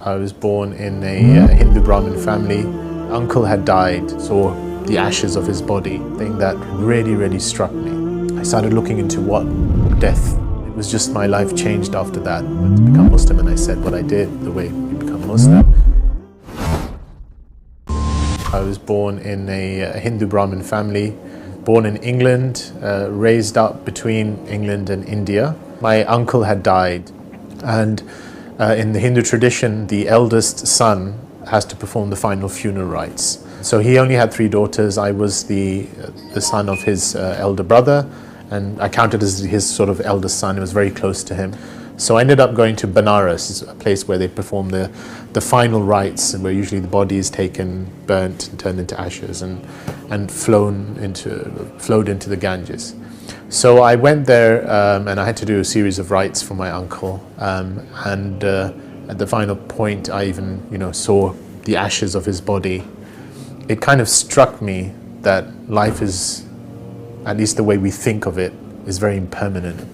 I was born in a Hindu Brahmin family. Uncle had died, saw the ashes of his body. Thing that really struck me. I started looking into what death. It was just my life changed after that. To become Muslim, and I said what I did, the way you become Muslim. I was born in a Hindu Brahmin family. Born in England, raised up between England and India. My uncle had died, and in the Hindu tradition, the eldest son has to perform the final funeral rites. So he only had 3 daughters. I was the son of his elder brother, and I counted as his sort of eldest son. It was very close to him. So I ended up going to Benares, a place where they perform the final rites, where usually the body is taken, burnt, and turned into ashes, and flowed into the Ganges. So I went there, and I had to do a series of rites for my uncle. And at the final point, I even saw the ashes of his body. It kind of struck me that life is, at least the way we think of it, is very impermanent.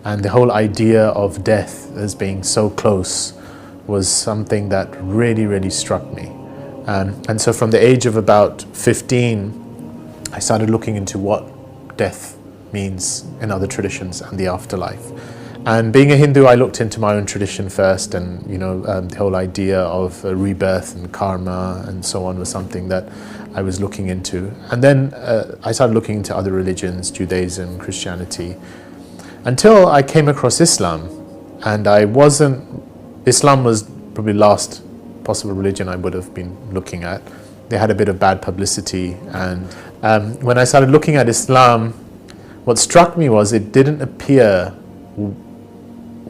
And the whole idea of death as being so close was something that really struck me. And so from the age of about 15, I started looking into what death means in other traditions and the afterlife. And being a Hindu, I looked into my own tradition first, and the whole idea of rebirth and karma and so on was something that I was looking into. And then I started looking into other religions, Judaism, Christianity, until I came across Islam. And Islam was probably the last possible religion I would have been looking at. They had a bit of bad publicity, and when I started looking at Islam, what struck me was it didn't appear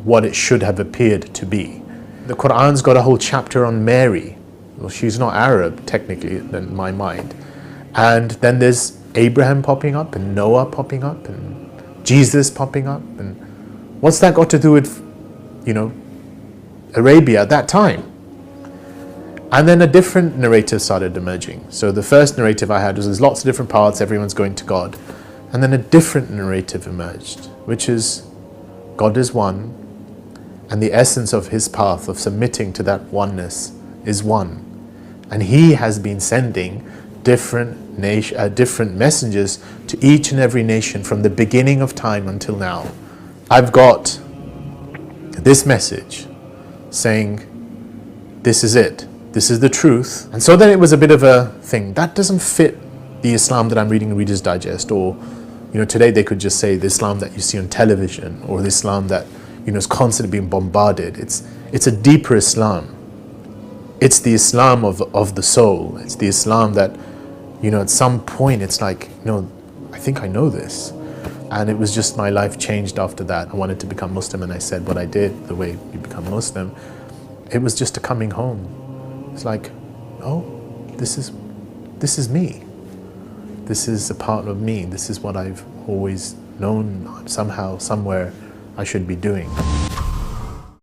what it should have appeared to be. The Quran's got a whole chapter on Mary. Well, she's not Arab, technically, in my mind. And then there's Abraham popping up, and Noah popping up, and Jesus popping up. And what's that got to do with, Arabia at that time? And then a different narrative started emerging. So the first narrative I had was there's lots of different paths, everyone's going to God. And then a different narrative emerged, which is God is one, and the essence of his path of submitting to that oneness is one. And he has been sending different messengers to each and every nation from the beginning of time until now. I've got this message saying, this is it. This is the truth. And so then it was a bit of a thing. That doesn't fit the Islam that I'm reading in Reader's Digest, or today they could just say the Islam that you see on television, or the Islam that is constantly being bombarded. It's a deeper Islam. It's the Islam of the soul. It's the Islam that at some point it's like, I think I know this. And it was just, my life changed after that. I wanted to become Muslim, and I said what I did, the way you become Muslim. It was just a coming home. It's like, oh, this is me. This is a part of me. This is what I've always known somehow, somewhere I should be doing.